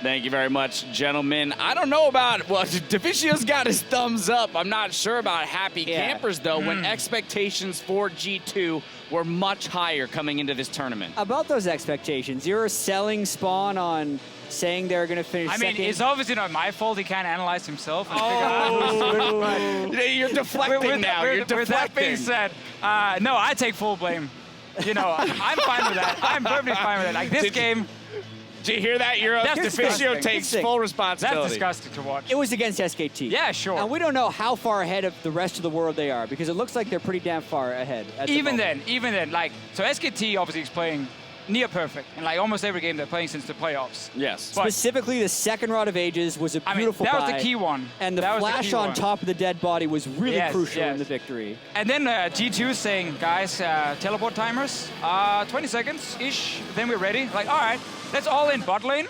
Thank you very much, gentlemen. I don't know about, well, Deficio's got his thumbs up. I'm not sure about happy campers, though, when expectations for G2 were much higher coming into this tournament. About those expectations, you're selling Spawn on saying they're going to finish second. I mean, it's obviously not my fault. He can't analyze himself. You're deflecting now. You're deflecting. With that being said, no, I take full blame. You know, I'm fine with that. I'm perfectly fine with it. Like, this game... Did you hear that? Deficio takes full responsibility. That's disgusting to watch. It was against SKT. Yeah, sure. And we don't know how far ahead of the rest of the world they are, because it looks like they're pretty damn far ahead. Even then, like, so SKT obviously is playing near perfect in like almost every game they're playing since the playoffs. Yes. But specifically, the second Rod of Ages was a beautiful that buy, was the key one. And the flash on top of the dead body was really crucial in the victory. And then G2 saying, guys, teleport timers, 20 seconds-ish, then we're ready. Like, all right, let's all in bot lane.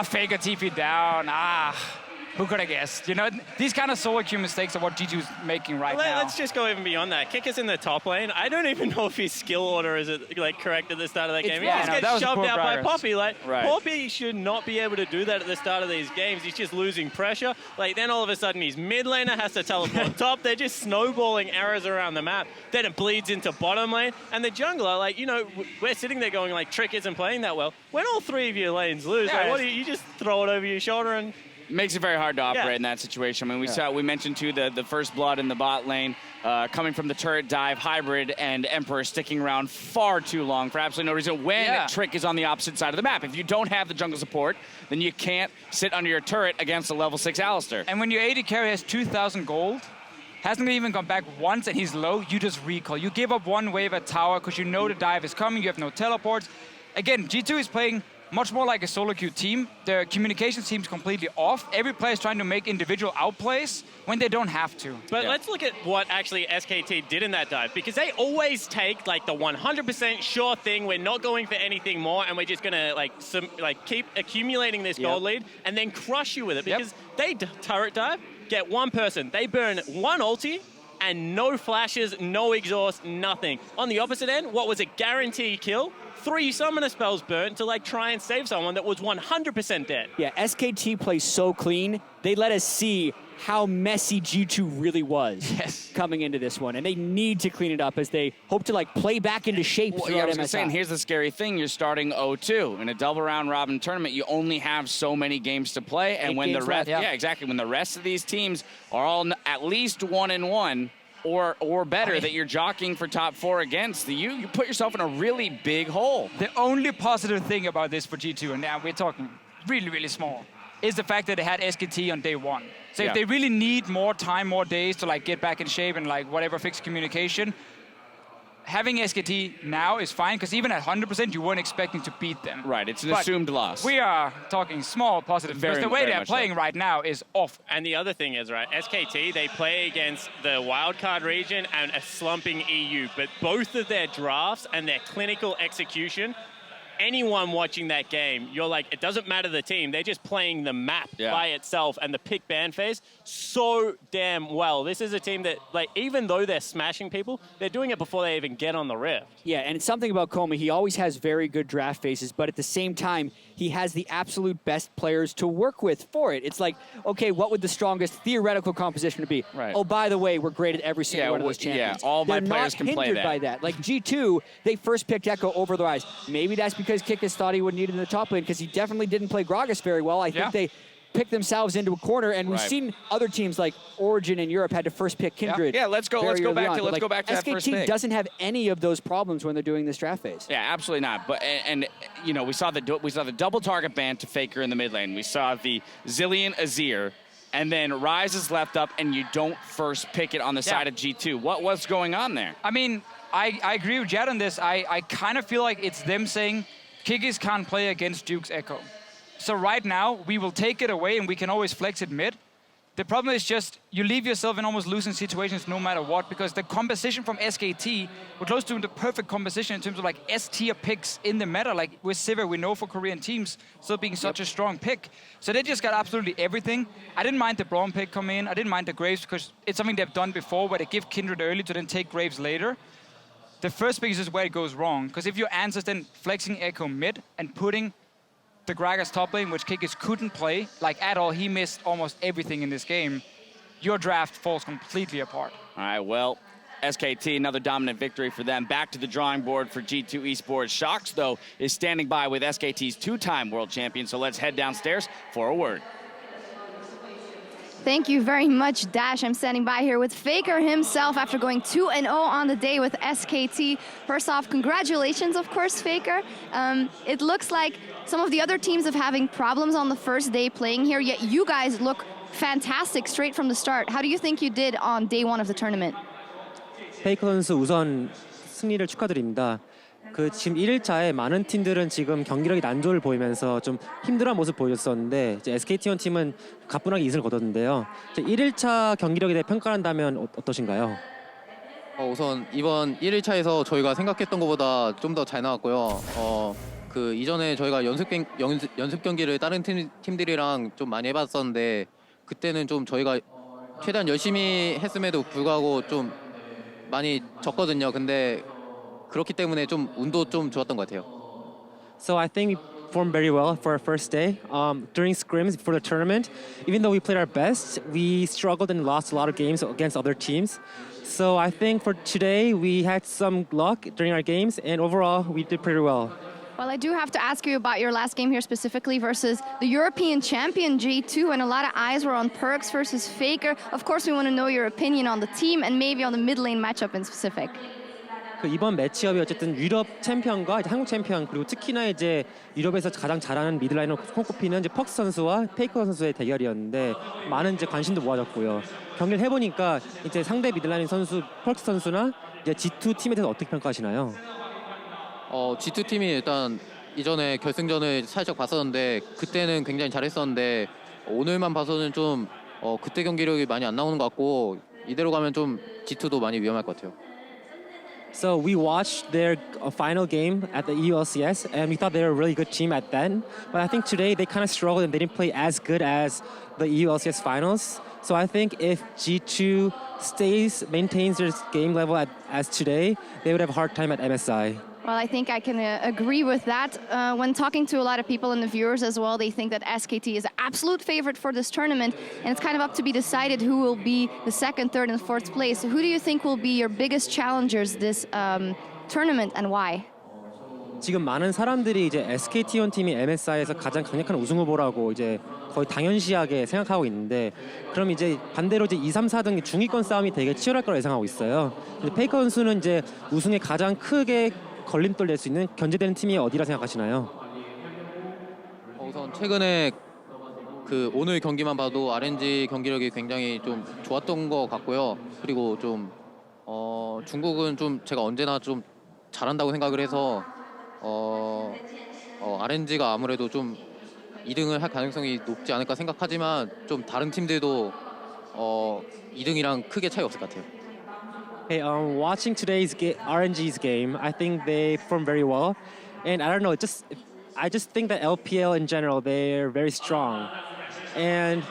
Faker TP down. Who could have guessed? You know, these kind of solo queue mistakes are what G2's making now. Let's just go even beyond that. Kikis in the top lane. I don't even know if his skill order is like correct at the start of that game. He just gets shoved out by Poppy. Like, Poppy should not be able to do that at the start of these games. He's just losing pressure. Like, then all of a sudden his mid laner has to teleport top. They're just snowballing arrows around the map. Then it bleeds into bottom lane. And the jungler, like, you know, we're sitting there going, like, Trick isn't playing that well. When all three of your lanes lose, like, what do you just throw it over your shoulder and... Makes it very hard to operate in that situation. I mean, we mentioned too the first blood in the bot lane coming from the turret dive, Hybrid and Emperor sticking around far too long for absolutely no reason when Trick is on the opposite side of the map. If you don't have the jungle support, then you can't sit under your turret against a level 6 Alistar. And when your AD carry has 2,000 gold, hasn't even gone back once and he's low, you just recall. You give up one wave at tower because you know the dive is coming, you have no teleports. Again, G2 is playing much more like a solo queue team. Their communication seems completely off. Every player is trying to make individual outplays when they don't have to. But let's look at what actually SKT did in that dive, because they always take like the 100% sure thing. We're not going for anything more, and we're just gonna keep accumulating this gold lead and then crush you with it. Because they turret dive, get one person, they burn one ulti, and no flashes, no exhaust, nothing. On the opposite end, what was a guaranteed kill? 3 summoner spells burnt to like try and save someone that was 100% dead. Yeah, SKT plays so clean. They let us see how messy G2 really was coming into this one. And they need to clean it up as they hope to like play back into shape. I was saying, here's the scary thing. You're starting 0-2. In a double round robin tournament, you only have so many games to play. And when the rest, when the rest of these teams are all at least 1-1, or better, that you're jockeying for top 4 against, you put yourself in a really big hole. The only positive thing about this for G2, and now we're talking really, really small, is the fact that they had SKT on day 1. So if they really need more time, more days to like get back in shape and like whatever fix communication, having SKT now is fine, because even at 100%, you weren't expecting to beat them. Right, it's an assumed loss. We are talking small positive, because the way they're playing right now is off. And the other thing is, right, SKT, they play against the wildcard region and a slumping EU, but both of their drafts and their clinical execution, anyone watching that game, you're like, it doesn't matter the team, they're just playing the map by itself and the pick ban phase so damn well. This is a team that, like, even though they're smashing people, they're doing it before they even get on the Rift. Yeah, and it's something about Comey, he always has very good draft phases, but at the same time, he has the absolute best players to work with for it. It's like, okay, what would the strongest theoretical composition be? Right. Oh, by the way, we're great at every single one of those champions. Yeah, all my players can play that. They're not hindered by that. Like G2, they first picked Ekko over the Ryze. Maybe that's because Kikis thought he would need it in the top lane, because he definitely didn't play Gragas very well. I think they picked themselves into a corner, and we've seen other teams like Origin in Europe had to first pick Kindred. Yeah, let's go back to that first pick. SKT doesn't have any of those problems when they're doing this draft phase. Yeah, absolutely not. But and you know, we saw the double target ban to Faker in the mid lane. We saw the Zillion Azir, and then Ryze is left up, and you don't first pick it on the side of G2. What's going on there? I mean, I agree with Jad on this. I kind of feel like it's them saying Kikis can't play against Duke's Ekko. So right now, we will take it away and we can always flex it mid. The problem is just you leave yourself in almost losing situations no matter what, because the composition from SKT, we're close to the perfect composition in terms of like S-tier picks in the meta. Like with Sivir, we know for Korean teams still being such a strong pick. So they just got absolutely everything. I didn't mind the Braum pick come in. I didn't mind the Graves, because it's something they've done before where they give Kindred early to then take Graves later. The first pick is just where it goes wrong, because if your answer is then flexing Ekko mid and putting the Gragas top lane, which Kikis couldn't play, like at all. He missed almost everything in this game. Your draft falls completely apart. All right, well, SKT, another dominant victory for them. Back to the drawing board for G2 Esports. Shox, though, is standing by with SKT's two-time world champion, so let's head downstairs for a word. Thank you very much, Dash. I'm standing by here with Faker himself after going 2-0 on the day with SKT. First off, congratulations, of course, Faker. It looks like some of the other teams are having problems on the first day playing here, yet you guys look fantastic straight from the start. How do you think you did on day one of the tournament? 페이커 선수 우선 승리를 축하드립니다. 지금 1일차에 많은 팀들은 지금 경기력이 난조를 보이면서 좀 힘들어한 모습 보였었는데 이제 SKT1 팀은 가뿐하게 이승을 거뒀는데요. 1일차 경기력에 대해 평가한다면 어떠신가요? 우선 이번 1일차에서 저희가 생각했던 것보다 좀 더 잘 나왔고요. 이전에 저희가 연습 경기를 다른 팀들이랑 좀 많이 해봤었는데 그때는 좀 저희가 최대한 열심히 했음에도 불구하고 좀 많이 졌거든요. 근데 그렇기 때문에 좀 운도 좀 좋았던 것 같아요. So I think we performed very well for our first day. During scrims for the tournament, even though we played our best, we struggled and lost a lot of games against other teams. So I think for today, we had some luck during our games, and overall, we did pretty well. Well, I do have to ask you about your last game here specifically versus the European champion G2, and a lot of eyes were on Perkz versus Faker. Of course, we want to know your opinion on the team and maybe on the mid lane matchup in specific. 이번 매치업이 어쨌든 유럽 챔피언과 이제 한국 챔피언 그리고 특히나 이제 유럽에서 가장 잘하는 미드라이너 손꼽히는 이제 퍽스 선수와 페이커 선수의 대결이었는데 많은 이제 관심도 모아졌고요. 경기를 해보니까 이제 상대 미드라이너 선수 퍽스 선수나 이제 G2 팀에 대해서 어떻게 평가하시나요? G2 팀이 일단 이전에 결승전을 살짝 봤었는데 그때는 굉장히 잘했었는데 오늘만 봐서는 좀 그때 경기력이 많이 안 나오는 것 같고 이대로 가면 좀 G2도 많이 위험할 것 같아요. So we watched their final game at the EULCS, and we thought they were a really good team at then. But I think today they kind of struggled and they didn't play as good as the EULCS finals. So I think if G2 maintains their game level as today, they would have a hard time at MSI. Well, I think I can agree with that. When talking to a lot of people and the viewers as well, they think that SKT is an absolute favorite for this tournament, and it's kind of up to be decided who will be the second, third, and fourth place. So who do you think will be your biggest challengers this tournament, and why? 지금 많은 사람들이 이제 SKT1 팀이 MSI에서 가장 강력한 우승 후보라고 이제 거의 당연시하게 생각하고 있는데 그럼 이제 반대로 이제 2, 3, 4등 중위권 싸움이 되게 치열할 거라 예상하고 있어요. 근데 페이커 선수는 이제 우승에 가장 크게 걸림돌 낼 수 있는 견제되는 팀이 어디라 생각하시나요? 우선 최근에 오늘 경기만 봐도 RNG 경기력이 굉장히 좀 좋았던 것 같고요. 그리고 좀 중국은 좀 제가 언제나 좀 잘한다고 생각을 해서 RNG가 아무래도 좀 2등을 할 가능성이 높지 않을까 생각하지만 좀 다른 팀들도 2등이랑 크게 차이 없을 것 같아요. Hey, watching today's RNG's game, I think they performed very well, and I don't know, I just think that LPL in general they're very strong, and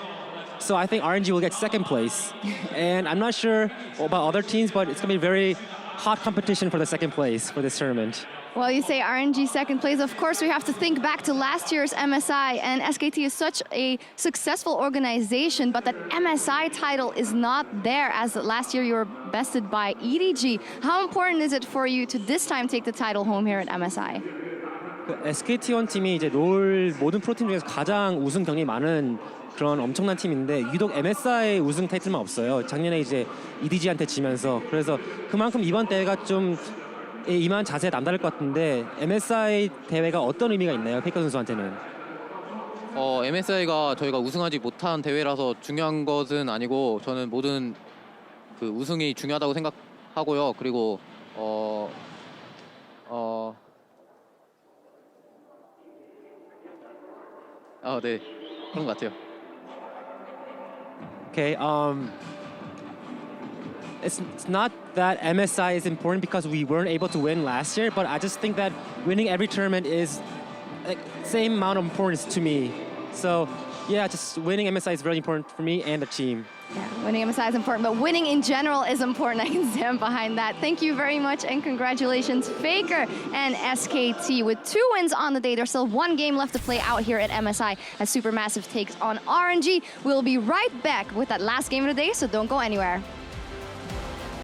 so I think RNG will get second place, and I'm not sure about other teams, but it's gonna be very hot competition for the second place for this tournament. Well, you say RNG second place. Of course, we have to think back to last year's MSI, and SKT is such a successful organization, but that MSI title is not there, as last year you were bested by EDG. How important is it for you to this time take the title home here at MSI? SKT1 팀이 이제 롤 모든 프로팀 중에서 가장 우승 경력이 많은 그런 엄청난 팀인데 유독 MSI 우승 타이틀만 없어요. 작년에 이제 EDG한테 지면서 그래서 그만큼 이번 대회가 좀 이만 자세히 남다를 것 같은데 MSI 대회가 어떤 의미가 있나요? 페이커 선수한테는? MSI가 저희가 우승하지 못한 대회라서 중요한 것은 아니고 저는 모든 우승이 중요하다고 생각하고요. 그리고 네 그런 것 같아요. Okay, it's not that MSI is important because we weren't able to win last year, but I just think that winning every tournament is like same amount of importance to me. So yeah, just winning MSI is very important for me and the team. Yeah, winning MSI is important, but winning in general is important. I can stand behind that. Thank you very much, and congratulations, Faker and SKT. With 2 wins on the day, there's still 1 game left to play out here at MSI as Supermassive takes on RNG. We'll be right back with that last game of the day, so don't go anywhere.